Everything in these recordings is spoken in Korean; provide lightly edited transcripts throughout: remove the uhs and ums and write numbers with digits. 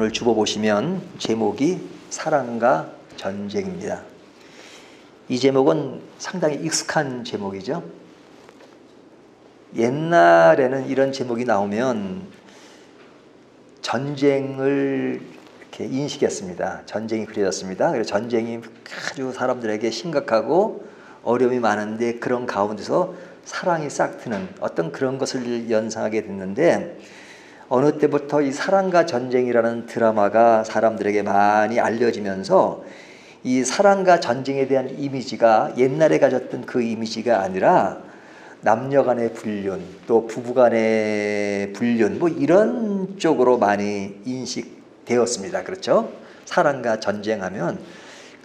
오늘 주보 보시면 제목이 사랑과 전쟁입니다. 이 제목은 상당히 익숙한 제목이죠. 옛날에는 이런 제목이 나오면 전쟁을 이렇게 인식했습니다. 전쟁이 그려졌습니다. 그래서 전쟁이 아주 사람들에게 심각하고 어려움이 많은데 그런 가운데서 사랑이 싹트는 어떤 그런 것을 연상하게 됐는데, 어느 때부터 이 사랑과 전쟁이라는 드라마가 사람들에게 많이 알려지면서 이 사랑과 전쟁에 대한 이미지가 옛날에 가졌던 그 이미지가 아니라 남녀 간의 불륜, 또 부부 간의 불륜, 뭐 이런 쪽으로 많이 인식되었습니다. 그렇죠? 사랑과 전쟁하면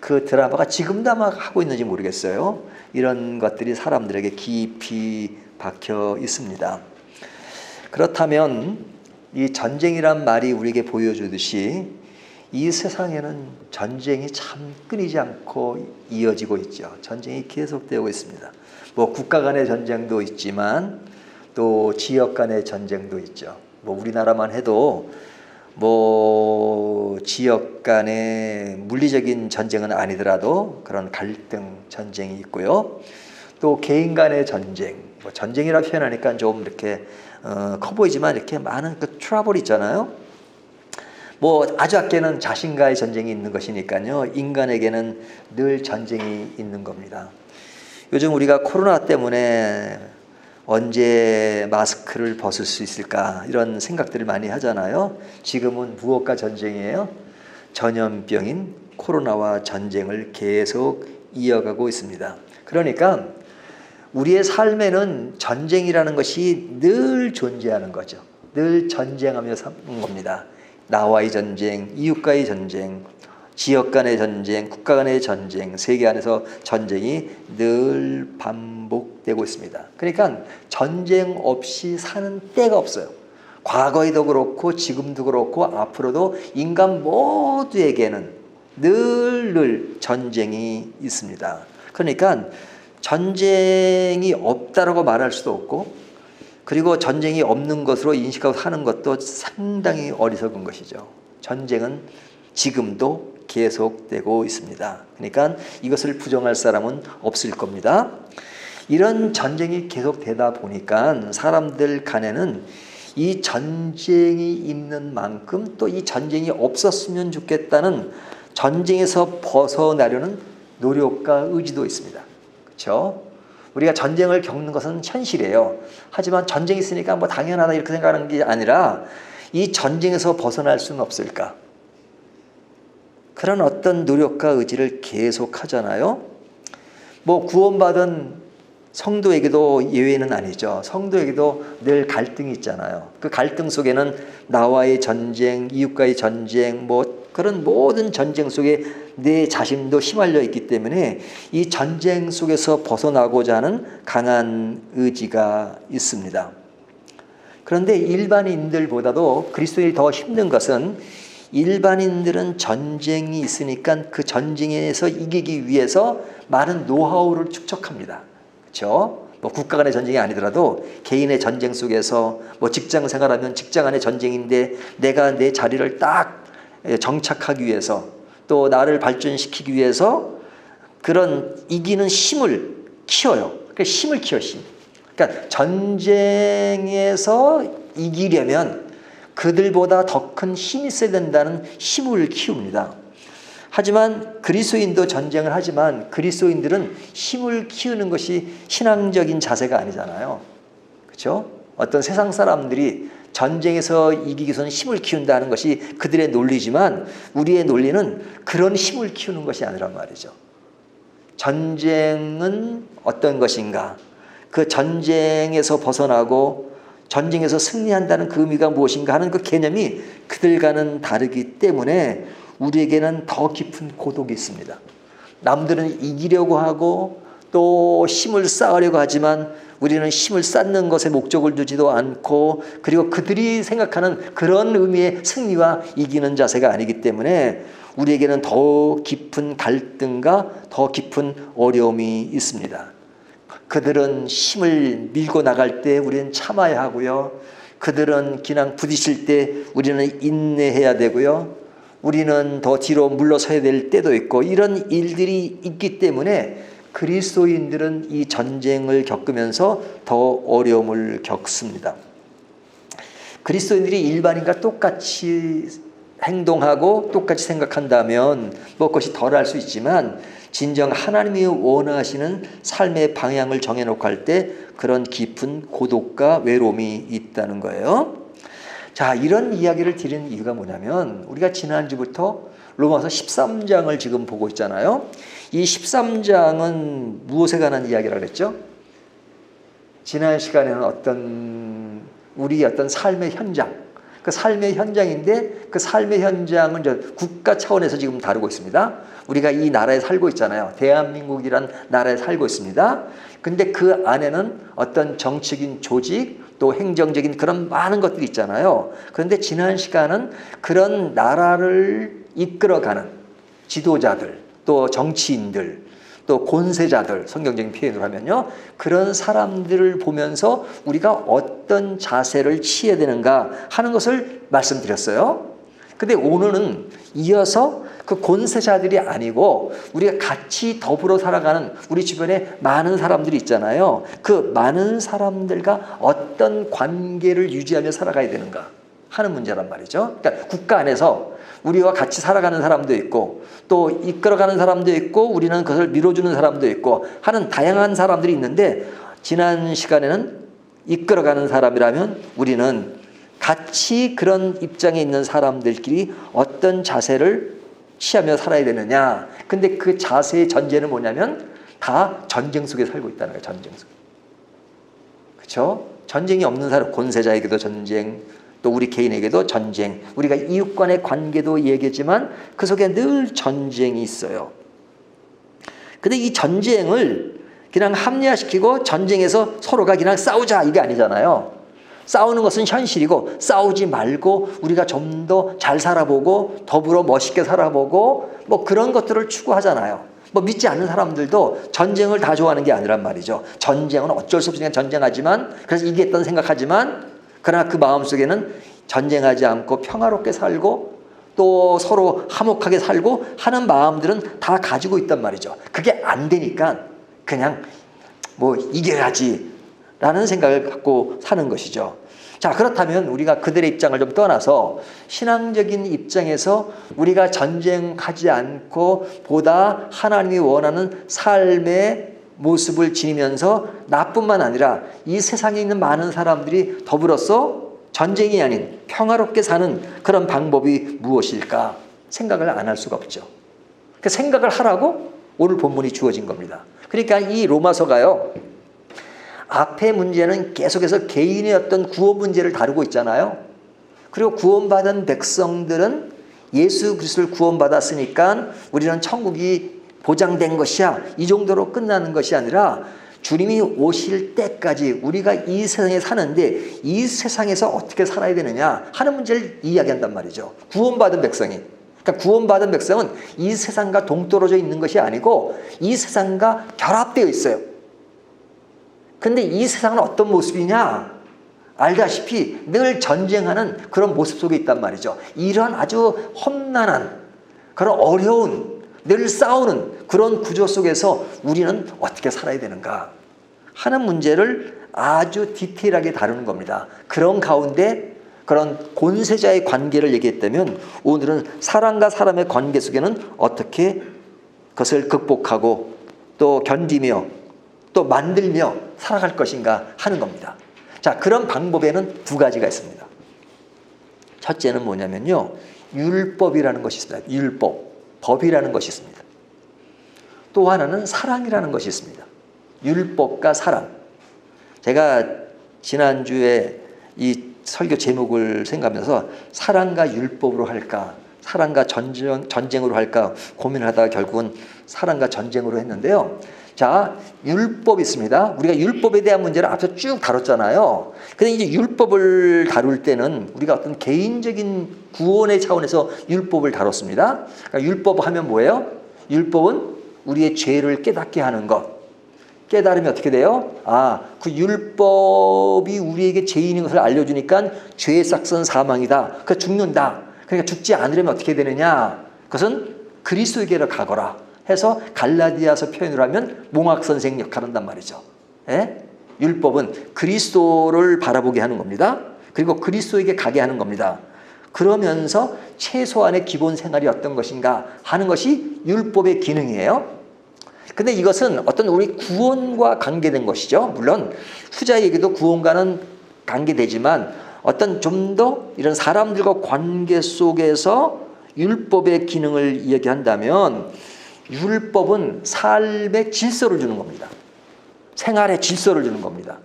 그 드라마가 지금도 아마 하고 있는지 모르겠어요. 이런 것들이 사람들에게 깊이 박혀 있습니다. 그렇다면 이 전쟁이란 말이 우리에게 보여주듯이 이 세상에는 전쟁이 참 끊이지 않고 이어지고 있죠. 전쟁이 계속되고 있습니다. 뭐 국가 간의 전쟁도 있지만 또 지역 간의 전쟁도 있죠. 뭐 우리나라만 해도 뭐 지역 간의 물리적인 전쟁은 아니더라도 그런 갈등 전쟁이 있고요. 또 개인 간의 전쟁, 뭐 전쟁이라 표현하니까 좀 이렇게 커 보이지만 이렇게 많은 그 트러블이 있잖아요. 뭐 아주 작게는 자신과의 전쟁이 있는 것이니까요. 인간에게는 늘 전쟁이 있는 겁니다. 요즘 우리가 코로나 때문에 언제 마스크를 벗을 수 있을까 이런 생각들을 많이 하잖아요. 지금은 무엇과 전쟁이에요? 전염병인 코로나와 전쟁을 계속 이어가고 있습니다. 그러니까 우리의 삶에는 전쟁이라는 것이 늘 존재하는 거죠. 늘 전쟁하며 사는 겁니다. 나와의 전쟁, 이웃과의 전쟁, 지역 간의 전쟁, 국가 간의 전쟁, 세계 안에서 전쟁이 늘 반복되고 있습니다. 그러니까 전쟁 없이 사는 때가 없어요. 과거에도 그렇고 지금도 그렇고 앞으로도 인간 모두에게는 늘 전쟁이 있습니다. 그러니까 전쟁이 없다라고 말할 수도 없고, 그리고 전쟁이 없는 것으로 인식하고 사는 것도 상당히 어리석은 것이죠. 전쟁은 지금도 계속되고 있습니다. 그러니까 이것을 부정할 사람은 없을 겁니다. 이런 전쟁이 계속되다 보니까 사람들 간에는 이 전쟁이 있는 만큼 또 이 전쟁이 없었으면 좋겠다는 전쟁에서 벗어나려는 노력과 의지도 있습니다. 그렇죠? 우리가 전쟁을 겪는 것은 현실이에요. 하지만 전쟁이 있으니까 뭐 당연하다 이렇게 생각하는 게 아니라 이 전쟁에서 벗어날 수는 없을까? 그런 어떤 노력과 의지를 계속 하잖아요. 뭐 구원받은 성도에게도 예외는 아니죠. 성도에게도 늘 갈등이 있잖아요. 그 갈등 속에는 나와의 전쟁, 이웃과의 전쟁, 뭐 그런 모든 전쟁 속에 내 자신도 휘말려 있기 때문에 이 전쟁 속에서 벗어나고자 하는 강한 의지가 있습니다. 그런데 일반인들보다도 그리스도인이 더 힘든 것은, 일반인들은 전쟁이 있으니까 그 전쟁에서 이기기 위해서 많은 노하우를 축적합니다. 그렇죠? 뭐 국가 간의 전쟁이 아니더라도 개인의 전쟁 속에서 뭐 직장 생활하면 직장 안의 전쟁인데 내가 내 자리를 딱 정착하기 위해서 또 나를 발전시키기 위해서 그런 이기는 힘을 키워요. 그러니까 힘을 키워, 힘. 그러니까 전쟁에서 이기려면 그들보다 더 큰 힘이 있어야 된다는 힘을 키웁니다. 하지만 그리스도인도 전쟁을 하지만 그리스도인들은 힘을 키우는 것이 신앙적인 자세가 아니잖아요. 그렇죠? 어떤 세상 사람들이 전쟁에서 이기기 위해서는 힘을 키운다는 것이 그들의 논리지만 우리의 논리는 그런 힘을 키우는 것이 아니란 말이죠. 전쟁은 어떤 것인가? 그 전쟁에서 벗어나고 전쟁에서 승리한다는 그 의미가 무엇인가 하는 그 개념이 그들과는 다르기 때문에 우리에게는 더 깊은 고독이 있습니다. 남들은 이기려고 하고 또 힘을 쌓으려고 하지만 우리는 힘을 쌓는 것에 목적을 두지도 않고, 그리고 그들이 생각하는 그런 의미의 승리와 이기는 자세가 아니기 때문에 우리에게는 더 깊은 갈등과 더 깊은 어려움이 있습니다. 그들은 힘을 밀고 나갈 때 우리는 참아야 하고요. 그들은 그냥 부딪힐 때 우리는 인내해야 되고요. 우리는 더 뒤로 물러서야 될 때도 있고 이런 일들이 있기 때문에 그리스도인들은 이 전쟁을 겪으면서 더 어려움을 겪습니다. 그리스도인들이 일반인과 똑같이 행동하고 똑같이 생각한다면 뭐 그것이 덜할 수 있지만 진정 하나님이 원하시는 삶의 방향을 정해놓고 할 때 그런 깊은 고독과 외로움이 있다는 거예요. 자, 이런 이야기를 드리는 이유가 뭐냐면 우리가 지난주부터 로마서 13장을 지금 보고 있잖아요. 이 13장은 무엇에 관한 이야기라고 했죠? 지난 시간에는 우리의 어떤 삶의 현장, 그 삶의 현장인데 그 삶의 현장은 이제 국가 차원에서 지금 다루고 있습니다. 우리가 이 나라에 살고 있잖아요. 대한민국이란 나라에 살고 있습니다. 근데 그 안에는 어떤 정치적인 조직 또 행정적인 그런 많은 것들이 있잖아요. 그런데 지난 시간은 그런 나라를 이끌어가는 지도자들 또 정치인들 또 권세자들 성경적인 표현으로 하면요. 그런 사람들을 보면서 우리가 어떤 자세를 취해야 되는가 하는 것을 말씀드렸어요. 근데 오늘은 이어서 그 권세자들이 아니고 우리가 같이 더불어 살아가는 우리 주변에 많은 사람들이 있잖아요. 그 많은 사람들과 어떤 관계를 유지하며 살아가야 되는가 하는 문제란 말이죠. 그러니까 국가 안에서 우리와 같이 살아가는 사람도 있고 또 이끌어가는 사람도 있고 우리는 그것을 밀어주는 사람도 있고 하는 다양한 사람들이 있는데 지난 시간에는 이끌어가는 사람이라면 우리는 같이 그런 입장에 있는 사람들끼리 어떤 자세를 취하며 살아야 되느냐. 근데 그 자세의 전제는 뭐냐면 다 전쟁 속에 살고 있다는 거예요. 전쟁 속에. 그렇죠? 전쟁이 없는 사람, 권세자에게도 전쟁, 또 우리 개인에게도 전쟁, 우리가 이웃 간의 관계도 얘기했지만 그 속에 늘 전쟁이 있어요. 근데 이 전쟁을 그냥 합리화시키고 전쟁에서 서로가 그냥 싸우자 이게 아니잖아요. 싸우는 것은 현실이고 싸우지 말고 우리가 좀 더 잘 살아보고 더불어 멋있게 살아보고 뭐 그런 것들을 추구하잖아요. 뭐 믿지 않는 사람들도 전쟁을 다 좋아하는 게 아니란 말이죠. 전쟁은 어쩔 수 없이 그냥 전쟁하지만 그래서 이기겠다는 생각하지만 그러나 그 마음속에는 전쟁하지 않고 평화롭게 살고 또 서로 화목하게 살고 하는 마음들은 다 가지고 있단 말이죠. 그게 안 되니까 그냥 뭐 이겨야지 라는 생각을 갖고 사는 것이죠. 자, 그렇다면 우리가 그들의 입장을 좀 떠나서 신앙적인 입장에서 우리가 전쟁하지 않고 보다 하나님이 원하는 삶의 모습을 지니면서 나뿐만 아니라 이 세상에 있는 많은 사람들이 더불어서 전쟁이 아닌 평화롭게 사는 그런 방법이 무엇일까 생각을 안 할 수가 없죠. 그 생각을 하라고 오늘 본문이 주어진 겁니다. 그러니까 이 로마서가요. 앞의 문제는 계속해서 개인의 어떤 구원 문제를 다루고 있잖아요. 그리고 구원받은 백성들은 예수 그리스도를 구원받았으니까 우리는 천국이 보장된 것이야. 이 정도로 끝나는 것이 아니라 주님이 오실 때까지 우리가 이 세상에 사는데 이 세상에서 어떻게 살아야 되느냐 하는 문제를 이야기한단 말이죠. 구원받은 백성이. 그러니까 구원받은 백성은 이 세상과 동떨어져 있는 것이 아니고 이 세상과 결합되어 있어요. 근데 이 세상은 어떤 모습이냐? 알다시피 늘 전쟁하는 그런 모습 속에 있단 말이죠. 이런 아주 험난한 그런 어려운 늘 싸우는 그런 구조 속에서 우리는 어떻게 살아야 되는가 하는 문제를 아주 디테일하게 다루는 겁니다. 그런 가운데 그런 권세자의 관계를 얘기했다면 오늘은 사람과 사람의 관계 속에는 어떻게 그것을 극복하고 또 견디며 또 만들며 살아갈 것인가 하는 겁니다. 자, 그런 방법에는 두 가지가 있습니다. 첫째는 뭐냐면요. 율법이라는 것이 있습니다. 율법, 법이라는 것이 있습니다. 또 하나는 사랑이라는 것이 있습니다. 율법과 사랑. 제가 지난주에 이 설교 제목을 생각하면서 사랑과 율법으로 할까, 사랑과 전쟁으로 할까 고민하다가 결국은 사랑과 전쟁으로 했는데요. 자, 율법이 있습니다. 우리가 율법에 대한 문제를 앞서 쭉 다뤘잖아요. 근데 이제 율법을 다룰 때는 우리가 어떤 개인적인 구원의 차원에서 율법을 다뤘습니다. 그러니까 율법 하면 뭐예요? 율법은 우리의 죄를 깨닫게 하는 것. 깨달으면 어떻게 돼요? 그 율법이 우리에게 죄인인 것을 알려주니까 죄의 삭은 사망이다. 그 죽는다. 그러니까 죽지 않으려면 어떻게 되느냐? 그것은 그리스도에게로 가거라 해서 갈라디아서 표현을 하면 몽학선생 역할을 한단 말이죠. 예? 율법은 그리스도를 바라보게 하는 겁니다. 그리고 그리스도에게 가게 하는 겁니다. 그러면서 최소한의 기본 생활이 어떤 것인가 하는 것이 율법의 기능이에요. 근데 이것은 어떤 우리 구원과 관계된 것이죠. 물론 후자에게도 구원과는 관계되지만 어떤 좀 더 이런 사람들과 관계 속에서 율법의 기능을 이야기한다면 율법은 삶의 질서를 주는 겁니다. 생활의 질서를 주는 겁니다.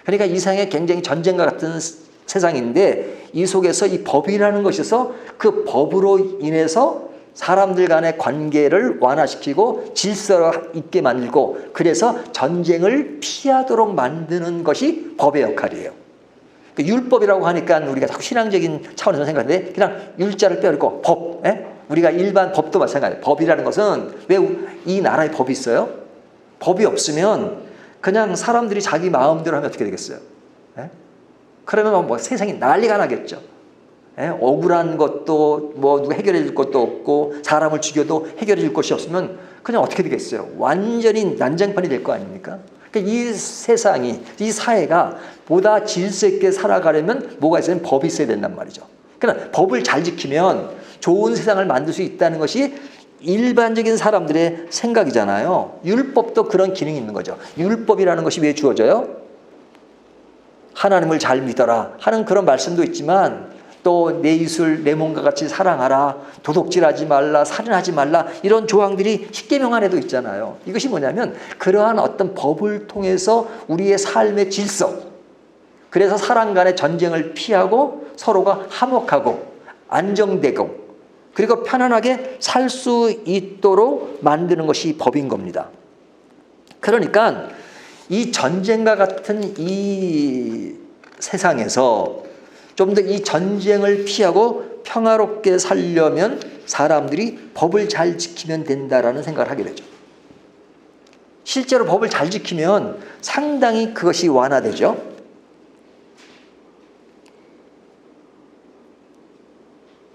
그러니까 이 세상에 굉장히 전쟁과 같은 세상인데 이 속에서 이 법이라는 것에서 그 법으로 인해서 사람들 간의 관계를 완화시키고 질서 있게 만들고 그래서 전쟁을 피하도록 만드는 것이 법의 역할이에요. 율법이라고 하니까 우리가 자꾸 신앙적인 차원에서 생각하는데 그냥 율자를 빼고 법, 우리가 일반 법도 마찬가지예요. 법이라는 것은 왜 이 나라에 법이 있어요? 법이 없으면 그냥 사람들이 자기 마음대로 하면 어떻게 되겠어요? 그러면 뭐 세상이 난리가 나겠죠. 억울한 것도 뭐 누가 해결해 줄 것도 없고 사람을 죽여도 해결해 줄 것이 없으면 그냥 어떻게 되겠어요? 완전히 난장판이 될 거 아닙니까? 그러니까 이 세상이 이 사회가 보다 질서 있게 살아가려면 뭐가 있어야 법이 있어야 된단 말이죠. 그러나 법을 잘 지키면 좋은 세상을 만들 수 있다는 것이 일반적인 사람들의 생각이잖아요. 율법도 그런 기능이 있는 거죠. 율법이라는 것이 왜 주어져요? 하나님을 잘 믿어라 하는 그런 말씀도 있지만 또 내 이웃을 내 몸과 같이 사랑하라, 도둑질하지 말라, 살인하지 말라 이런 조항들이 십계명 안에도 있잖아요. 이것이 뭐냐면 그러한 어떤 법을 통해서 우리의 삶의 질서, 그래서 사람 간의 전쟁을 피하고 서로가 화목하고 안정되고 그리고 편안하게 살 수 있도록 만드는 것이 법인 겁니다. 그러니까 이 전쟁과 같은 이 세상에서 좀 더 이 전쟁을 피하고 평화롭게 살려면 사람들이 법을 잘 지키면 된다라는 생각을 하게 되죠. 실제로 법을 잘 지키면 상당히 그것이 완화되죠.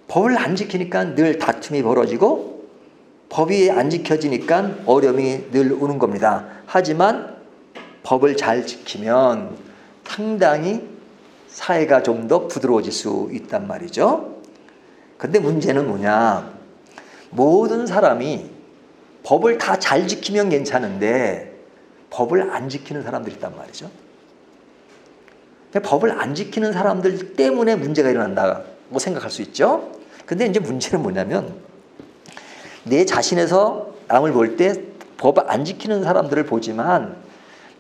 법을 안 지키니까 늘 다툼이 벌어지고 법이 안 지켜지니까 어려움이 늘 오는 겁니다. 하지만 법을 잘 지키면 상당히 사회가 좀 더 부드러워질 수 있단 말이죠. 근데 문제는 뭐냐? 모든 사람이 법을 다 잘 지키면 괜찮은데 법을 안 지키는 사람들이 있단 말이죠. 법을 안 지키는 사람들 때문에 문제가 일어난다고 생각할 수 있죠. 근데 이제 문제는 뭐냐면 내 자신에서 남을 볼 때 법을 안 지키는 사람들을 보지만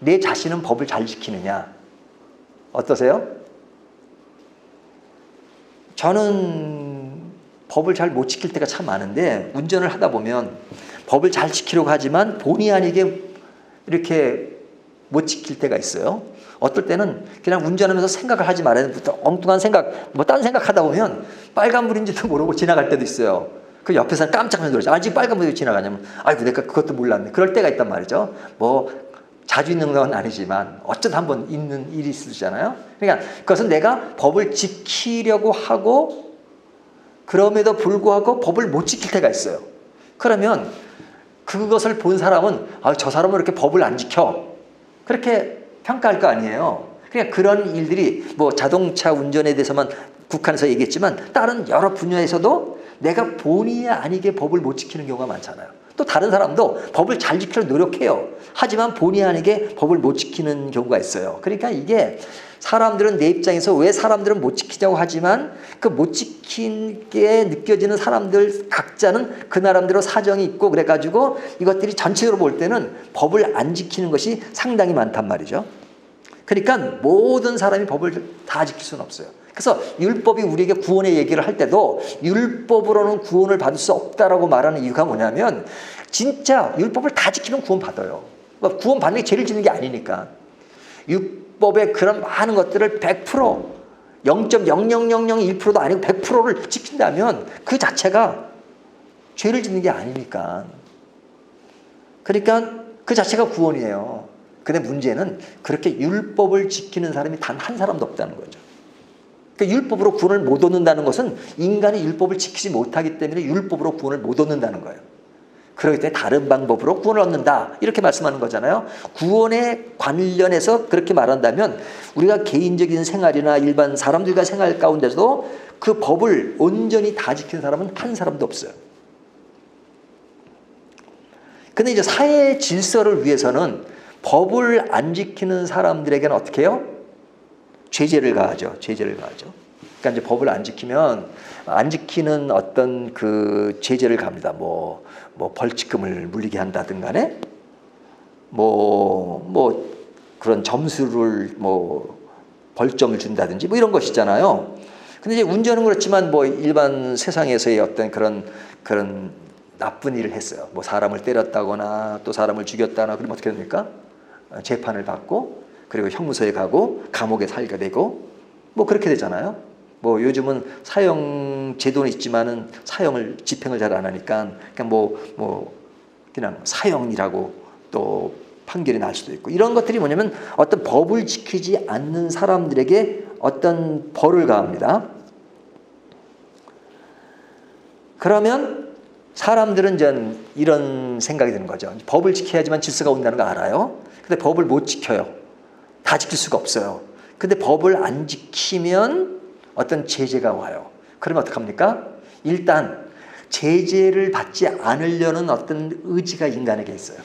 내 자신은 법을 잘 지키느냐? 어떠세요? 저는 법을 잘 못 지킬 때가 참 많은데 운전을 하다 보면 법을 잘 지키려고 하지만 본의 아니게 이렇게 못 지킬 때가 있어요. 어떨 때는 그냥 운전하면서 생각을 하지 말아야 돼. 엉뚱한 생각, 뭐 딴 생각하다 보면 빨간불인지도 모르고 지나갈 때도 있어요. 그 옆에서 깜짝 놀라죠. 지금 빨간불이 지나가냐면 아이고 내가 그것도 몰랐네. 그럴 때가 있단 말이죠. 뭐 자주 있는 건 아니지만 어쩌다 한번 있는 일이 있으잖아요. 그러니까 그것은 내가 법을 지키려고 하고 그럼에도 불구하고 법을 못 지킬 때가 있어요. 그러면 그것을 본 사람은 저 사람은 이렇게 법을 안 지켜 그렇게 평가할 거 아니에요. 그러니까 그런 일들이 뭐 자동차 운전에 대해서만 국한해서 얘기했지만 다른 여러 분야에서도 내가 본의 아니게 법을 못 지키는 경우가 많잖아요. 또 다른 사람도 법을 잘 지키려고 노력해요. 하지만 본의 아니게 법을 못 지키는 경우가 있어요. 그러니까 이게 사람들은 내 입장에서 왜 사람들은 못 지키자고 하지만 그 못 지키게 느껴지는 사람들 각자는 그 나름대로 사정이 있고 그래가지고 이것들이 전체적으로 볼 때는 법을 안 지키는 것이 상당히 많단 말이죠. 그러니까 모든 사람이 법을 다 지킬 수는 없어요. 그래서 율법이 우리에게 구원의 얘기를 할 때도 율법으로는 구원을 받을 수 없다라고 말하는 이유가 뭐냐면 진짜 율법을 다 지키면 구원 받아요. 구원 받는 게 죄를 짓는 게 아니니까. 율법의 그런 많은 것들을 100% 0.00001%도 아니고 100%를 지킨다면 그 자체가 죄를 짓는 게 아니니까. 그러니까 그 자체가 구원이에요. 근데 문제는 그렇게 율법을 지키는 사람이 단 한 사람도 없다는 거죠. 그러니까 율법으로 구원을 못 얻는다는 것은 인간이 율법을 지키지 못하기 때문에 율법으로 구원을 못 얻는다는 거예요. 그렇기 때문에 다른 방법으로 구원을 얻는다 이렇게 말씀하는 거잖아요. 구원에 관련해서 그렇게 말한다면 우리가 개인적인 생활이나 일반 사람들과 생활 가운데서도 그 법을 온전히 다 지키는 사람은 한 사람도 없어요. 근데 이제 사회 질서를 위해서는 법을 안 지키는 사람들에게는 어떻게 해요? 죄제를 가하죠. 죄제를 가하죠. 그러니까 이제 법을 안 지키면 안 지키는 어떤 그 죄제를 갑니다. 뭐 벌칙금을 물리게 한다든 간에 뭐 그런 점수를 뭐 벌점을 준다든지 뭐 이런 것이 있잖아요. 근데 이제 운전은 그렇지만 뭐 일반 세상에서의 어떤 그런 나쁜 일을 했어요. 뭐 사람을 때렸다거나 또 사람을 죽였다거나 그러면 어떻게 됩니까? 재판을 받고 그리고 형무소에 가고 감옥에 살게 되고 뭐 그렇게 되잖아요. 뭐 요즘은 사형 제도는 있지만은 집행을 잘 안 하니까 그냥 그냥 사형이라고 또 판결이 날 수도 있고 이런 것들이 뭐냐면 어떤 법을 지키지 않는 사람들에게 어떤 벌을 가합니다. 그러면 사람들은 이제 이런 생각이 드는 거죠. 법을 지켜야지만 질서가 온다는 거 알아요. 근데 법을 못 지켜요. 다 지킬 수가 없어요. 근데 법을 안 지키면 어떤 제재가 와요. 그러면 어떡합니까? 일단 제재를 받지 않으려는 어떤 의지가 인간에게 있어요.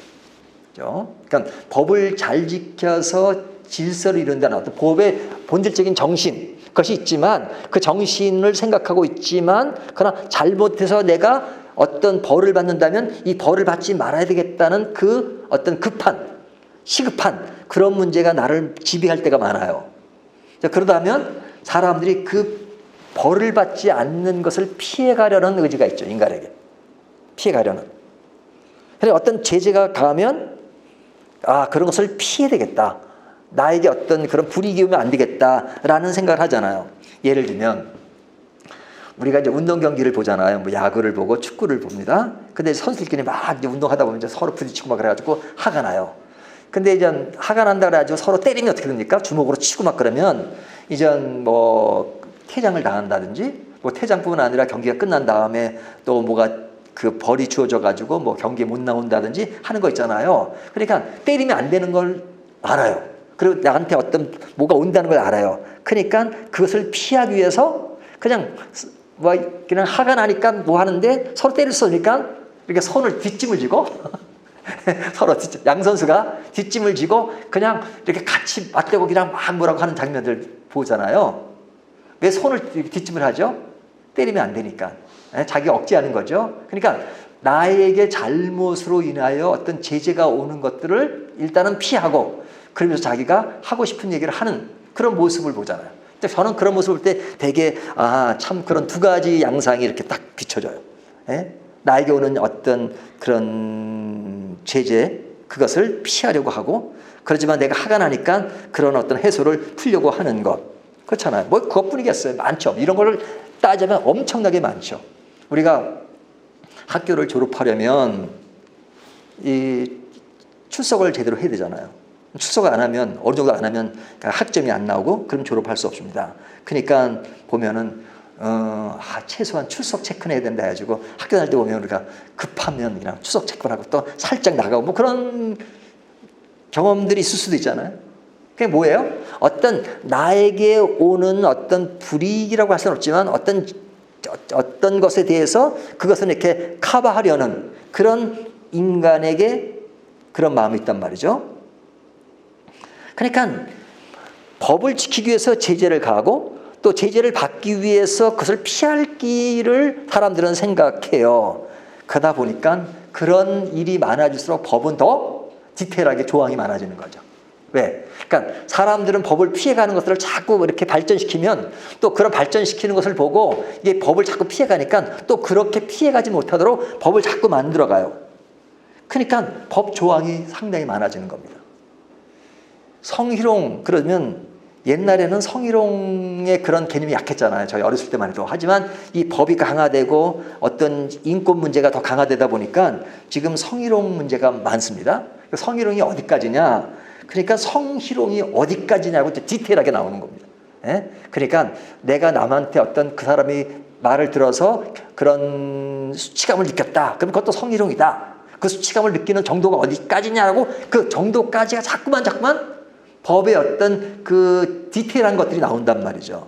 그렇죠? 그러니까 법을 잘 지켜서 질서를 이룬다는 어떤 법의 본질적인 정신 그것이 있지만 그 정신을 생각하고 있지만 그러나 잘못해서 내가 어떤 벌을 받는다면 이 벌을 받지 말아야 되겠다는 그 어떤 시급한 그런 문제가 나를 지배할 때가 많아요. 그러다면 사람들이 그 벌을 받지 않는 것을 피해가려는 의지가 있죠. 인간에게. 피해가려는. 그래서 어떤 제재가 가면 그런 것을 피해야 되겠다. 나에게 어떤 그런 불이익이 오면 안 되겠다라는 생각을 하잖아요. 예를 들면 우리가 이제 운동 경기를 보잖아요. 뭐 야구를 보고 축구를 봅니다. 근데 선수들끼리 막 이제 운동하다 보면 이제 서로 부딪히고 막 그래가지고 화가 나요. 근데 이제 화가 난다 그래가지고 서로 때리면 어떻게 됩니까? 주먹으로 치고 막 그러면 이제 뭐 퇴장을 당한다든지 뭐 퇴장뿐만 아니라 경기가 끝난 다음에 또 뭐가 그 벌이 주어져 가지고 뭐 경기에 못 나온다든지 하는 거 있잖아요. 그러니까 때리면 안 되는 걸 알아요. 그리고 나한테 어떤 뭐가 온다는 걸 알아요. 그러니까 그것을 피하기 위해서 그냥 화가 나니까 뭐 하는데 서로 때릴 수 없으니까 이렇게 손을 뒷짐을 지고 서로 양 선수가 뒷짐을 지고 그냥 이렇게 같이 맞대고 그냥 막 뭐라고 하는 장면들 보잖아요. 왜 손을 뒷짐을 하죠? 때리면 안 되니까. 자기 억제하는 거죠. 그러니까 나에게 잘못으로 인하여 어떤 제재가 오는 것들을 일단은 피하고 그러면서 자기가 하고 싶은 얘기를 하는 그런 모습을 보잖아요. 저는 그런 모습을 볼 때 되게 참 그런 두 가지 양상이 이렇게 딱 비춰져요. 나에게 오는 어떤 그런 제재 그것을 피하려고 하고 그렇지만 내가 화가 나니까 그런 어떤 해소를 풀려고 하는 것 그렇잖아요. 뭐 그것뿐이겠어요. 많죠. 이런 거를 따지면 엄청나게 많죠. 우리가 학교를 졸업하려면 이 출석을 제대로 해야 되잖아요. 출석을 안 하면 어느 정도 안 하면 학점이 안 나오고 그럼 졸업할 수 없습니다. 그러니까 보면은 최소한 출석 체크는 해야 된다 해가지고 학교 다닐 때 보면 우리가 급하면 그냥 출석 체크를 하고 또 살짝 나가고 뭐 그런 경험들이 있을 수도 있잖아요. 그게 뭐예요? 어떤 나에게 오는 어떤 불이익이라고 할 수는 없지만 어떤 것에 대해서 그것을 이렇게 커버하려는 그런 인간에게 그런 마음이 있단 말이죠. 그러니까 법을 지키기 위해서 제재를 가하고 또 제재를 받기 위해서 그것을 피할 길을 사람들은 생각해요. 그러다 보니까 그런 일이 많아질수록 법은 더 디테일하게 조항이 많아지는 거죠. 왜? 그러니까 사람들은 법을 피해가는 것들을 자꾸 이렇게 발전시키면 또 그런 발전시키는 것을 보고 이게 법을 자꾸 피해가니까 또 그렇게 피해가지 못하도록 법을 자꾸 만들어가요. 그러니까 법 조항이 상당히 많아지는 겁니다. 성희롱 그러면 옛날에는 성희롱의 그런 개념이 약했잖아요. 저희 어렸을 때만 해도. 하지만 이 법이 강화되고 어떤 인권 문제가 더 강화되다 보니까 지금 성희롱 문제가 많습니다. 성희롱이 어디까지냐? 그러니까 성희롱이 어디까지냐고 디테일하게 나오는 겁니다. 예? 그러니까 내가 남한테 어떤 그 사람이 말을 들어서 그런 수치감을 느꼈다. 그럼 그것도 성희롱이다. 그 수치감을 느끼는 정도가 어디까지냐고 그 정도까지가 자꾸만 법의 어떤 그 디테일한 것들이 나온단 말이죠.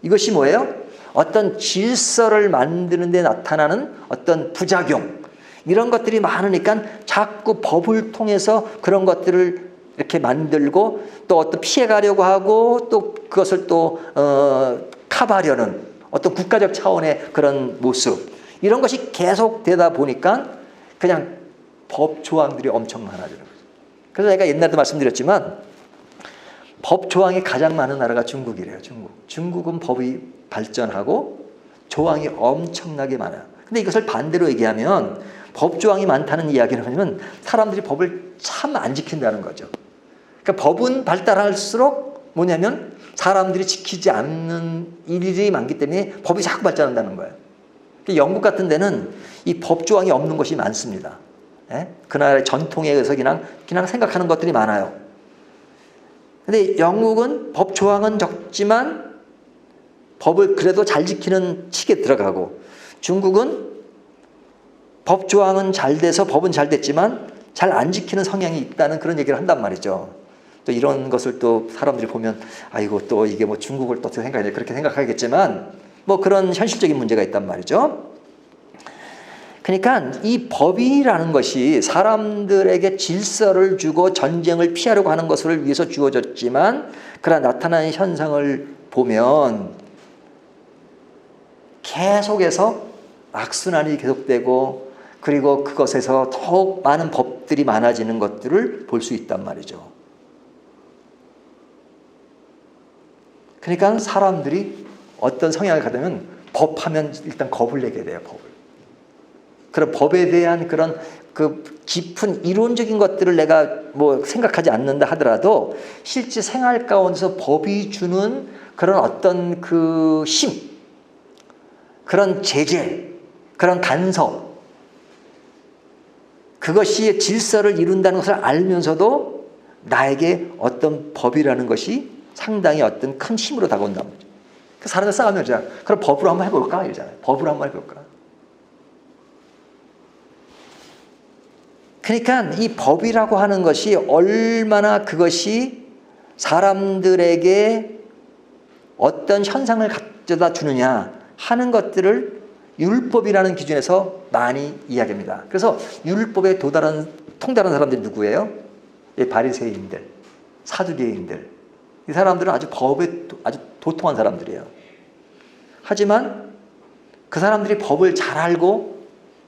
이것이 뭐예요? 어떤 질서를 만드는 데 나타나는 어떤 부작용 이런 것들이 많으니까 자꾸 법을 통해서 그런 것들을 이렇게 만들고 또 어떤 피해가려고 하고 또 그것을 또 커버하려는 어떤 국가적 차원의 그런 모습 이런 것이 계속되다 보니까 그냥 법 조항들이 엄청 많아지는 거죠. 그래서 제가 옛날에도 말씀드렸지만 법 조항이 가장 많은 나라가 중국이래요. 중국은 법이 발전하고 조항이 엄청나게 많아요. 근데 이것을 반대로 얘기하면 법 조항이 많다는 이야기를 하면 사람들이 법을 참 안 지킨다는 거죠. 그러니까 법은 발달할수록 뭐냐면 사람들이 지키지 않는 일이 많기 때문에 법이 자꾸 발전한다는 거예요. 그러니까 영국 같은 데는 이 법 조항이 없는 것이 많습니다. 예? 그 나라의 전통에 의해서 그냥 생각하는 것들이 많아요. 근데 영국은 법 조항은 적지만 법을 그래도 잘 지키는 칙에 들어가고 중국은 법 조항은 잘 돼서 법은 잘 됐지만 잘 안 지키는 성향이 있다는 그런 얘기를 한단 말이죠. 또 이런 것을 또 사람들이 보면 아이고 또 이게 뭐 중국을 또 생각해 그렇게 생각하겠지만 뭐 그런 현실적인 문제가 있단 말이죠. 그러니까 이 법이라는 것이 사람들에게 질서를 주고 전쟁을 피하려고 하는 것을 위해서 주어졌지만 그러나 나타나는 현상을 보면 계속해서 악순환이 계속되고 그리고 그것에서 더욱 많은 법들이 많아지는 것들을 볼 수 있단 말이죠. 그러니까 사람들이 어떤 성향을 가지면 법하면 일단 겁을 내게 돼요. 법을. 그런 법에 대한 그런 그 깊은 이론적인 것들을 내가 뭐 생각하지 않는다 하더라도 실제 생활 가운데서 법이 주는 그런 어떤 그 힘, 그런 제재, 그런 간섭 그것이 질서를 이룬다는 것을 알면서도 나에게 어떤 법이라는 것이 상당히 어떤 큰 힘으로 다가온단 말이죠. 사람들 싸우면 그냥 그럼 법으로 한번 해볼까? 이러잖아요. 법으로 한번 해볼까? 그러니까 이 법이라고 하는 것이 얼마나 그것이 사람들에게 어떤 현상을 가져다 주느냐 하는 것들을 율법이라는 기준에서 많이 이야기합니다. 그래서 율법에 통달한 사람들이 누구예요? 바리새인들, 사두개인들. 이 사람들은 아주 법에 아주 도통한 사람들이에요. 하지만 그 사람들이 법을 잘 알고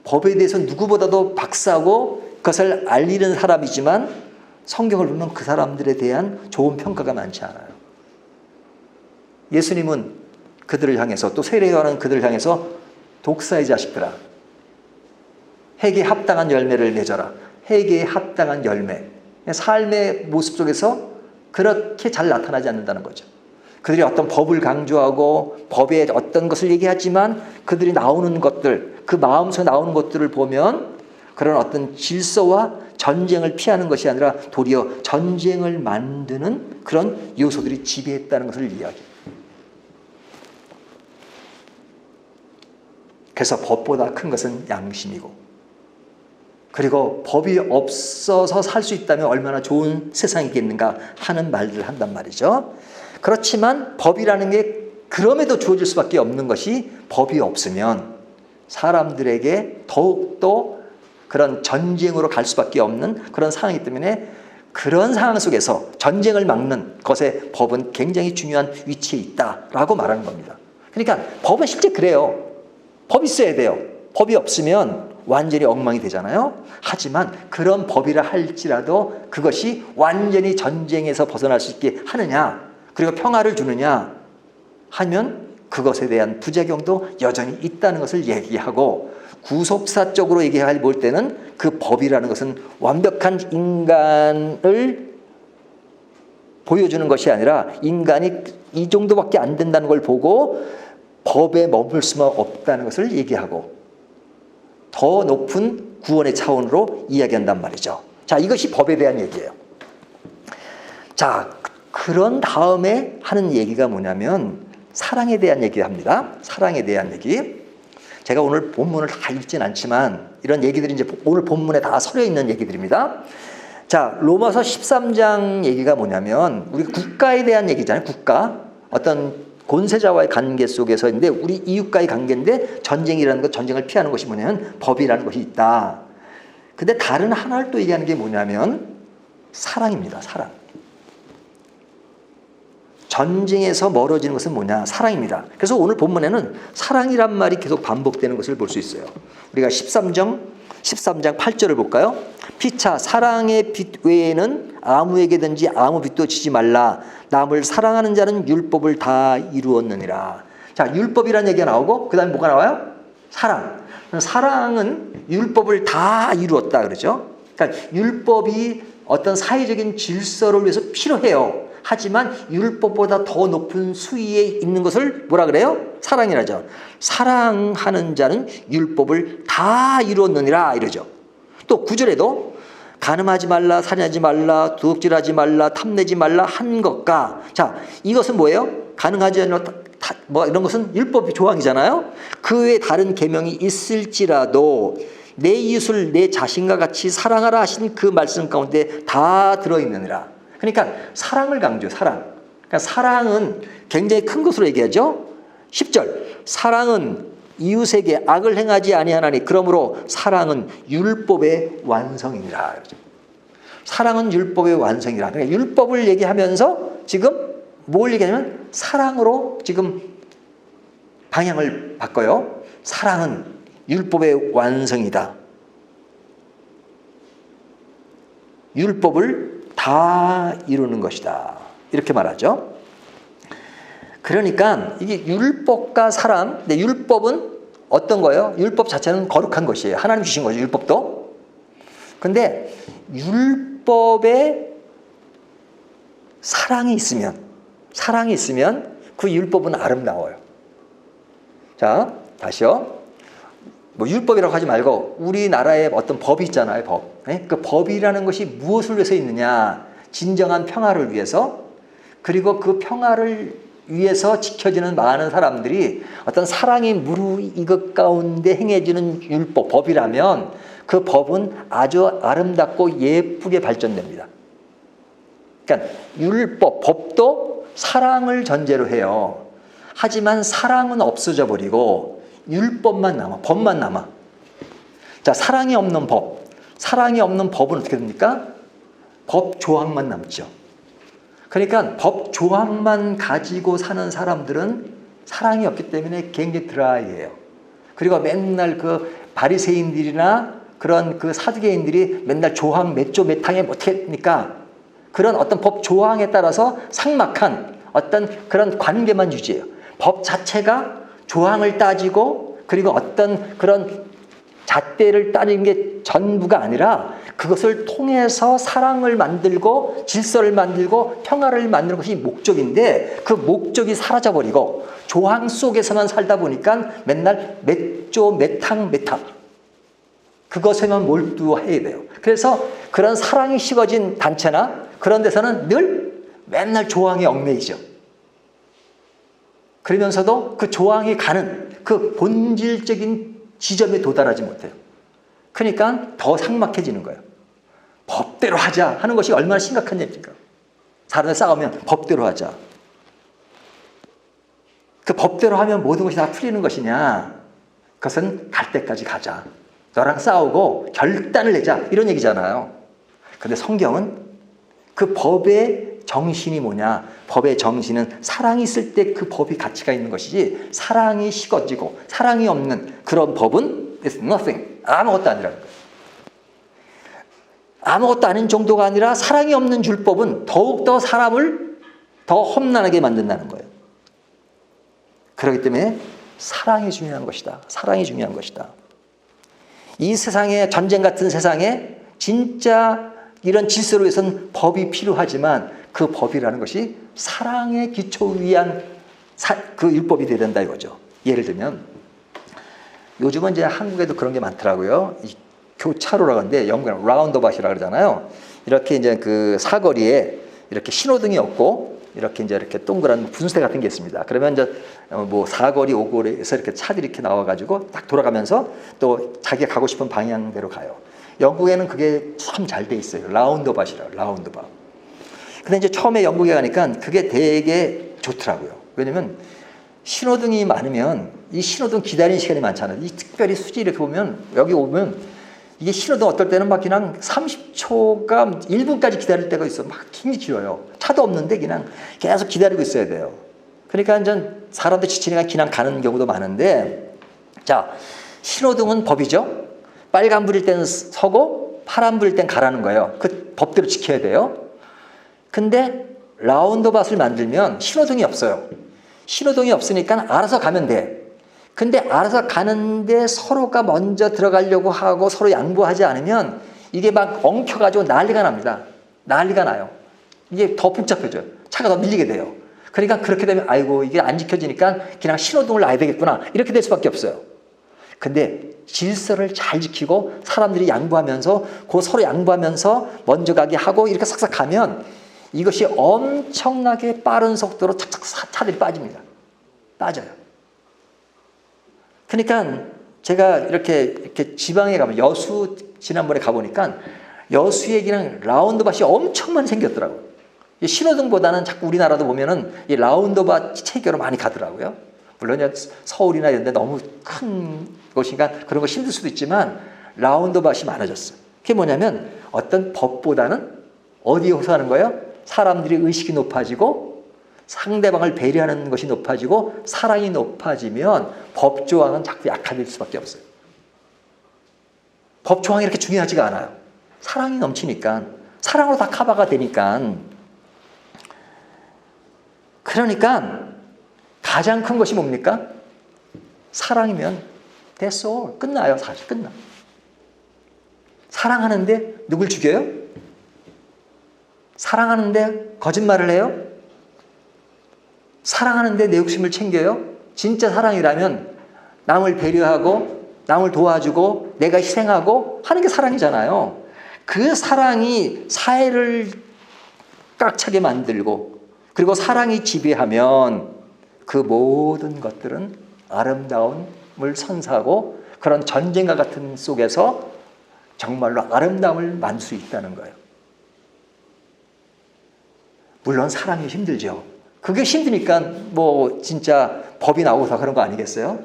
법에 대해서 누구보다도 박사고 그것을 알리는 사람이지만 성경을 보면 그 사람들에 대한 좋은 평가가 많지 않아요. 예수님은 그들을 향해서 또 세례요한은 그들을 향해서 독사의 자식들아 회개에 합당한 열매를 맺어라. 회개에 합당한 열매. 삶의 모습 속에서 그렇게 잘 나타나지 않는다는 거죠. 그들이 어떤 법을 강조하고 법의 어떤 것을 얘기하지만 그들이 나오는 것들 그 마음속에 나오는 것들을 보면 그런 어떤 질서와 전쟁을 피하는 것이 아니라 도리어 전쟁을 만드는 그런 요소들이 지배했다는 것을 이야기해요. 그래서 법보다 큰 것은 양심이고 그리고 법이 없어서 살 수 있다면 얼마나 좋은 세상이겠는가 하는 말들을 한단 말이죠. 그렇지만 법이라는 게 그럼에도 주어질 수밖에 없는 것이 법이 없으면 사람들에게 더욱더 그런 전쟁으로 갈 수밖에 없는 그런 상황이기 때문에 그런 상황 속에서 전쟁을 막는 것에 법은 굉장히 중요한 위치에 있다라고 말하는 겁니다. 그러니까 법은 실제 그래요. 법이 있어야 돼요. 법이 없으면 완전히 엉망이 되잖아요. 하지만 그런 법이라 할지라도 그것이 완전히 전쟁에서 벗어날 수 있게 하느냐 그리고 평화를 주느냐 하면 그것에 대한 부작용도 여전히 있다는 것을 얘기하고 구속사적으로 얘기할 볼 때는 그 법이라는 것은 완벽한 인간을 보여주는 것이 아니라 인간이 이 정도밖에 안 된다는 걸 보고 법에 머물 수만 없다는 것을 얘기하고 더 높은 구원의 차원으로 이야기한단 말이죠. 자, 이것이 법에 대한 얘기예요. 자, 그런 다음에 하는 얘기가 뭐냐면 사랑에 대한 얘기를 합니다. 사랑에 대한 얘기. 제가 오늘 본문을 다 읽진 않지만 이런 얘기들이 이제 오늘 본문에 다 서려 있는 얘기들입니다. 자, 로마서 13장 얘기가 뭐냐면 우리 국가에 대한 얘기잖아요. 국가. 어떤 권세자와의 관계 속에서인데 우리 이웃과의 관계인데 전쟁이라는 것, 전쟁을 피하는 것이 뭐냐면 법이라는 것이 있다. 근데 다른 하나를 또 얘기하는 게 뭐냐면 사랑입니다. 사랑. 전쟁에서 멀어지는 것은 뭐냐? 사랑입니다. 그래서 오늘 본문에는 사랑이란 말이 계속 반복되는 것을 볼 수 있어요. 우리가 13장 8절을 볼까요? 피차 사랑의 빛 외에는 아무에게든지 아무 빛도 지지 말라. 남을 사랑하는 자는 율법을 다 이루었느니라. 자, 율법이라는 얘기가 나오고 그 다음에 뭐가 나와요? 사랑. 사랑은 율법을 다 이루었다 그러죠. 그러니까 율법이 어떤 사회적인 질서를 위해서 필요해요. 하지만 율법보다 더 높은 수위에 있는 것을 뭐라 그래요? 사랑이라죠. 사랑하는 자는 율법을 다 이루었느니라 이러죠. 또 9절에도 간음하지 말라, 살인하지 말라, 도둑질하지 말라, 탐내지 말라 한 것과, 자, 이것은 뭐예요? 가능하지 않는 뭐 이런 것은 율법 조항이잖아요. 그 외에 다른 계명이 있을지라도 내 이웃을 내 자신과 같이 사랑하라 하신 그 말씀 가운데 다 들어있느니라. 그러니까 사랑을 강조, 사랑. 그러니까 사랑은 굉장히 큰 것으로 얘기하죠. 10절 사랑은 이웃에게 악을 행하지 아니하나니 그러므로 사랑은 율법의 완성이니라. 사랑은 율법의 완성이라. 그러니까 율법을 얘기하면서 지금 뭘 얘기하냐면 사랑으로 지금 방향을 바꿔요. 사랑은 율법의 완성이다. 율법을 다 이루는 것이다. 이렇게 말하죠. 그러니까 이게 율법과 사랑, 근데 율법은 어떤 거예요? 율법 자체는 거룩한 것이에요. 하나님 주신 거죠, 율법도. 근데 율법에 사랑이 있으면 그 율법은 아름다워요. 자, 다시요. 뭐 율법이라고 하지 말고 우리나라에 어떤 법이 있잖아요. 법. 그 법이라는 것이 무엇을 위해서 있느냐? 진정한 평화를 위해서, 그리고 그 평화를 위해서 지켜지는 많은 사람들이 어떤 사랑이 무르익어 가운데 행해지는 율법, 법이라면 그 법은 아주 아름답고 예쁘게 발전됩니다. 그러니까 율법, 법도 사랑을 전제로 해요. 하지만 사랑은 없어져 버리고 율법만 남아, 법만 남아. 자, 사랑이 없는 법. 사랑이 없는 법은 어떻게 됩니까? 법 조항만 남죠. 그러니까 법 조항만 가지고 사는 사람들은 사랑이 없기 때문에 굉장히 드라이해요. 그리고 맨날 그 바리새인들이나 그런 그 사두개인들이 맨날 조항 몇 조 몇 항에 어떻게 합니까? 그런 어떤 법 조항에 따라서 삭막한 어떤 그런 관계만 유지해요. 법 자체가 조항을 따지고 그리고 어떤 그런 잣대를 따르는 게 전부가 아니라 그것을 통해서 사랑을 만들고 질서를 만들고 평화를 만드는 것이 목적인데 그 목적이 사라져버리고 조항 속에서만 살다 보니까 맨날 몇 조 몇 항 몇 항 그것에만 몰두해야 돼요. 그래서 그런 사랑이 식어진 단체나 그런 데서는 늘 맨날 조항에 얽매이죠. 그러면서도 그 조항이 가는 그 본질적인 지점에 도달하지 못해요. 그러니까 더 삭막해지는 거예요. 법대로 하자 하는 것이 얼마나 심각한 일입니까? 사람들 싸우면 법대로 하자. 그 법대로 하면 모든 것이 다 풀리는 것이냐? 그것은 갈 때까지 가자. 너랑 싸우고 결단을 내자. 이런 얘기잖아요. 근데 성경은 그 법의 정신이 뭐냐? 법의 정신은 사랑이 있을 때 그 법이 가치가 있는 것이지 사랑이 식어지고 사랑이 없는 그런 법은 it's nothing. 아무것도 아니라는 거예요. 아무것도 아닌 정도가 아니라 사랑이 없는 율법은 더욱더 사람을 더 험난하게 만든다는 거예요. 그렇기 때문에 사랑이 중요한 것이다. 사랑이 중요한 것이다. 이 세상에 전쟁 같은 세상에 진짜 이런 질서를 위해서는 법이 필요하지만 그 법이라는 것이 사랑의 기초 위한 그 율법이 되어야 된다 이거죠. 예를 들면 요즘은 이제 한국에도 그런 게 많더라고요. 이 교차로라고 하는데 영국에는 라운드어바웃이라고 그러잖아요. 이렇게 이제 그 사거리에 이렇게 신호등이 없고 이렇게 이제 이렇게 동그란 분수대 같은 게 있습니다. 그러면 이제 뭐 사거리, 오거리에서 이렇게 차들이 이렇게 나와가지고 딱 돌아가면서 또 자기가 가고 싶은 방향대로 가요. 영국에는 그게 참 잘 돼 있어요. 라운드바시라고, 라운드바. 근데 이제 처음에 영국에 가니까 그게 되게 좋더라고요. 왜냐면 신호등이 많으면 이 신호등 기다리는 시간이 많잖아요. 이 특별히 수지 이렇게 보면 여기 오면 이게 신호등 어떨 때는 막 그냥 30초가 1분까지 기다릴 때가 있어. 막 굉장히 길어요. 차도 없는데 그냥 계속 기다리고 있어야 돼요. 그러니까 이제 사람들 지치니까 그냥 가는 경우도 많은데, 자, 신호등은 법이죠. 빨간불일 때는 서고 파란불일 땐 가라는 거예요. 그 법대로 지켜야 돼요. 근데 라운드밭을 만들면 신호등이 없어요. 신호등이 없으니까 알아서 가면 돼. 근데 알아서 가는데 서로가 먼저 들어가려고 하고 서로 양보하지 않으면 이게 막 엉켜가지고 난리가 납니다. 난리가 나요. 이게 더 복잡해져요. 차가 더 밀리게 돼요. 그러니까 그렇게 되면 아이고 이게 안 지켜지니까 그냥 신호등을 놔야 되겠구나 이렇게 될 수밖에 없어요. 근데 질서를 잘 지키고 사람들이 양보하면서 그 서로 양보하면서 먼저 가게 하고 이렇게 싹싹 가면 이것이 엄청나게 빠른 속도로 착착 차들이 빠집니다. 빠져요. 그러니까 제가 이렇게 지방에 가면 여수 지난번에 가보니까 여수에 그냥 라운드밭이 엄청 많이 생겼더라고요. 신호등보다는 자꾸 우리나라도 보면은 이 라운드밭 체계로 많이 가더라고요. 물론 서울이나 이런 데 너무 큰 곳이니까 그런 거 힘들 수도 있지만 라운드밭이 많아졌어요. 그게 뭐냐면 어떤 법보다는 어디에 호소하는 거예요? 사람들이 의식이 높아지고 상대방을 배려하는 것이 높아지고 사랑이 높아지면 법조항은 자꾸 약화될 수밖에 없어요. 법조항이 이렇게 중요하지가 않아요. 사랑이 넘치니까 사랑으로 다 커버가 되니까. 그러니까 가장 큰 것이 뭡니까? 사랑이면 됐어. 끝나요. 사실 끝나. 사랑하는데 누굴 죽여요? 사랑하는데 거짓말을 해요? 사랑하는데 내 욕심을 챙겨요? 진짜 사랑이라면 남을 배려하고 남을 도와주고 내가 희생하고 하는 게 사랑이잖아요. 그 사랑이 사회를 꽉 차게 만들고 그리고 사랑이 지배하면 그 모든 것들은 아름다움을 선사하고 그런 전쟁과 같은 속에서 정말로 아름다움을 만들 수 있다는 거예요. 물론 사랑이 힘들죠. 그게 힘드니까 뭐 진짜 법이 나오고서 그런 거 아니겠어요?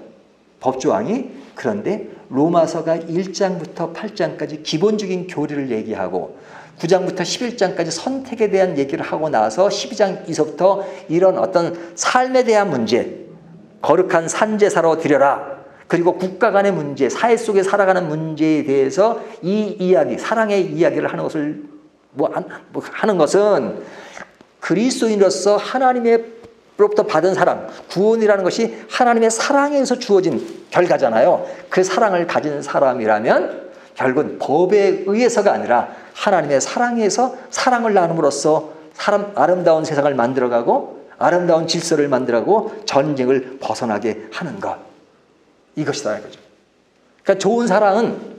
법조항이. 그런데 로마서가 1장부터 8장까지 기본적인 교리를 얘기하고 9장부터 11장까지 선택에 대한 얘기를 하고 나서 12장에서부터 이런 어떤 삶에 대한 문제, 거룩한 산제사로 드려라. 그리고 국가 간의 문제, 사회 속에 살아가는 문제에 대해서 이 이야기, 사랑의 이야기를 하는 것을 하는 것은 그리스도인으로서 하나님으로부터 받은 사랑, 구원이라는 것이 하나님의 사랑에서 주어진 결과잖아요. 그 사랑을 가진 사람이라면 결국은 법에 의해서가 아니라 하나님의 사랑에서 사랑을 나눔으로써 아름다운 세상을 만들어가고 아름다운 질서를 만들어가고 전쟁을 벗어나게 하는 것. 이것이다 이거죠. 그러니까 좋은 사랑은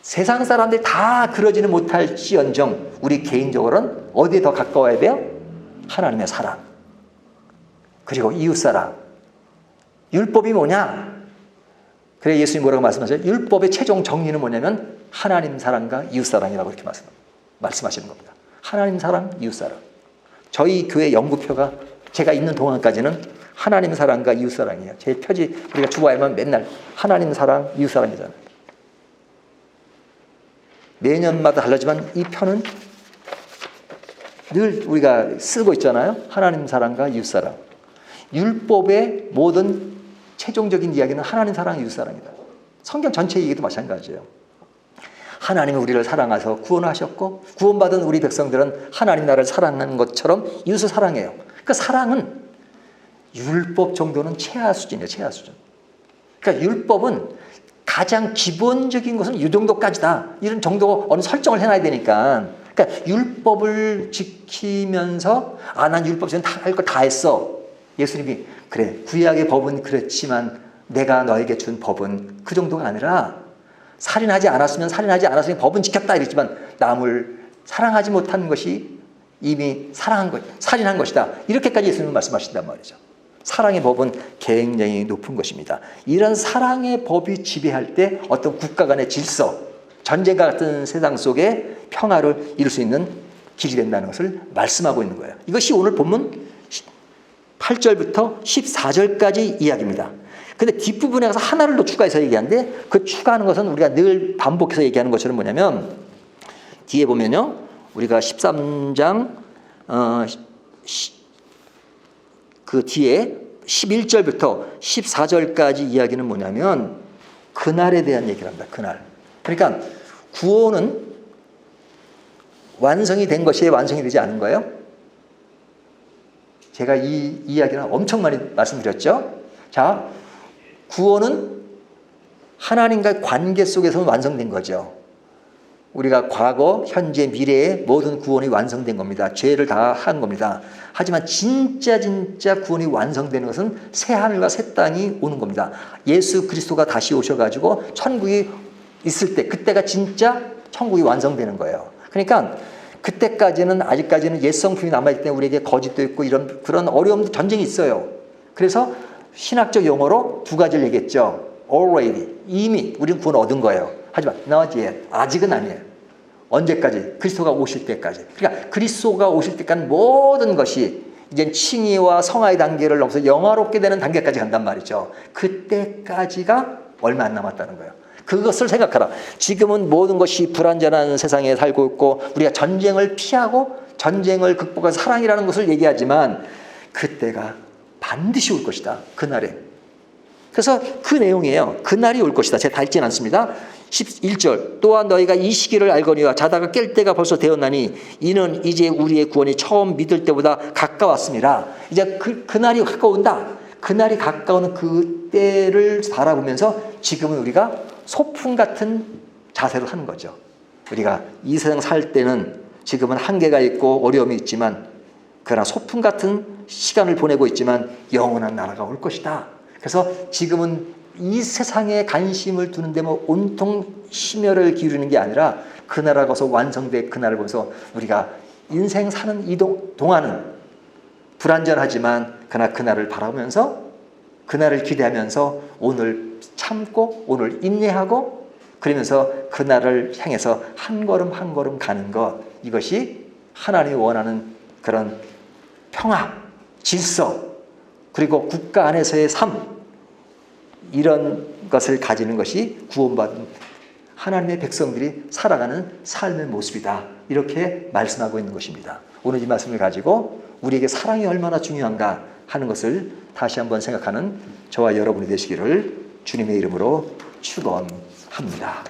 세상 사람들이 다 그러지는 못할지언정 우리 개인적으로는 어디에 더 가까워야 돼요? 하나님의 사랑. 그리고 이웃사랑. 율법이 뭐냐? 그래 예수님 뭐라고 말씀하세요? 율법의 최종 정리는 뭐냐면 하나님 사랑과 이웃사랑이라고 이렇게 말씀하시는 겁니다. 하나님 사랑, 이웃사랑. 저희 교회 연구표가 제가 있는 동안까지는 하나님 사랑과 이웃사랑이에요. 제 표지 우리가 주보하면 맨날 하나님 사랑, 이웃사랑이잖아요. 매년마다 달라지만 이 표는 늘 우리가 쓰고 있잖아요. 하나님 사랑과 이웃사랑. 율법의 모든 최종적인 이야기는 하나님 사랑, 이웃사랑이다. 성경 전체 얘기도 마찬가지예요. 하나님이 우리를 사랑하셔서 구원하셨고 구원받은 우리 백성들은 하나님 나라를 사랑하는 것처럼 이웃을 사랑해요. 그 사랑은 율법 정도는 최하 수준이에요. 최하 수준. 그러니까 율법은 가장 기본적인 것은 이 정도까지다. 이런 정도 어느 설정을 해놔야 되니까. 그러니까 율법을 지키면서 난 율법 중에 할 거 다 했어. 예수님이 그래 구약의 법은 그렇지만 내가 너에게 준 법은 그 정도가 아니라 살인하지 않았으면 법은 지켰다 이랬지만 남을 사랑하지 못한 것이 이미 살인한 것이다. 이렇게까지 예수님은 말씀하신단 말이죠. 사랑의 법은 굉장히 높은 것입니다. 이런 사랑의 법이 지배할 때 어떤 국가 간의 질서, 전쟁과 같은 세상 속에 평화를 이룰 수 있는 길이 된다는 것을 말씀하고 있는 거예요. 이것이 오늘 본문 8절부터 14절까지 이야기입니다. 근데 뒷부분에 가서 하나를 더 추가해서 얘기하는데, 그 추가하는 것은 우리가 늘 반복해서 얘기하는 것처럼 뭐냐면, 뒤에 보면요, 우리가 13장 그 뒤에 11절부터 14절까지 이야기는 뭐냐면 그날에 대한 얘기를 합니다. 그날. 그러니까 구원은 완성이 된 것이 완성이 되지 않은 거예요. 제가 이 이야기는 엄청 많이 말씀드렸죠. 자, 구원은 하나님과의 관계 속에서 완성된 거죠. 우리가 과거, 현재, 미래의 모든 구원이 완성된 겁니다. 죄를 다 한 겁니다. 하지만 진짜 구원이 완성되는 것은 새 하늘과 새 땅이 오는 겁니다. 예수 그리스도가 다시 오셔가지고 천국이 있을 때, 그때가 진짜 천국이 완성되는 거예요. 그러니까 그때까지는, 아직까지는 옛 성품이 남아있기 때문에 우리에게 거짓도 있고 이런 그런 어려움, 전쟁이 있어요. 그래서 신학적 용어로 두 가지를 얘기했죠. Already, 이미 우리는 구원 얻은 거예요. 하지만 not yet, 아직은 아니에요. 언제까지? 그리스도가 오실 때까지. 그러니까 그리스도가 오실 때까지 모든 것이 이제 칭의와 성화의 단계를 넘어서 영화롭게 되는 단계까지 간단 말이죠. 그때까지가 얼마 안 남았다는 거예요. 그것을 생각하라. 지금은 모든 것이 불안전한 세상에 살고 있고 우리가 전쟁을 피하고 전쟁을 극복한 사랑이라는 것을 얘기하지만 그때가 반드시 올 것이다. 그날에. 그래서 그 내용이에요. 그날이 올 것이다. 제가 다 읽지는 않습니다. 11절, 또한 너희가 이 시기를 알거니와 자다가 깰 때가 벌써 되었나니 이는 이제 우리의 구원이 처음 믿을 때보다 가까웠습니다. 이제 그날이 가까운다. 그날이 가까운 그때를 바라보면서 지금은 우리가 소풍 같은 자세를 하는 거죠. 우리가 이 세상 살 때는 지금은 한계가 있고 어려움이 있지만 그러나 소풍 같은 시간을 보내고 있지만 영원한 나라가 올 것이다. 그래서 지금은 이 세상에 관심을 두는데 뭐 온통 심혈을 기울이는 게 아니라 그 나라가 가서 완성될 그날을 보면서 우리가 인생 사는 이 동안은 불안전하지만 그러나 그날을 바라보면서 그날을 기대하면서 오늘 참고 오늘 인내하고 그러면서 그날을 향해서 한 걸음 한 걸음 가는 것, 이것이 하나님이 원하는 그런 평화, 질서, 그리고 국가 안에서의 삶, 이런 것을 가지는 것이 구원받은 하나님의 백성들이 살아가는 삶의 모습이다. 이렇게 말씀하고 있는 것입니다. 오늘 이 말씀을 가지고 우리에게 사랑이 얼마나 중요한가 하는 것을 다시 한번 생각하는 저와 여러분이 되시기를 주님의 이름으로 축원합니다.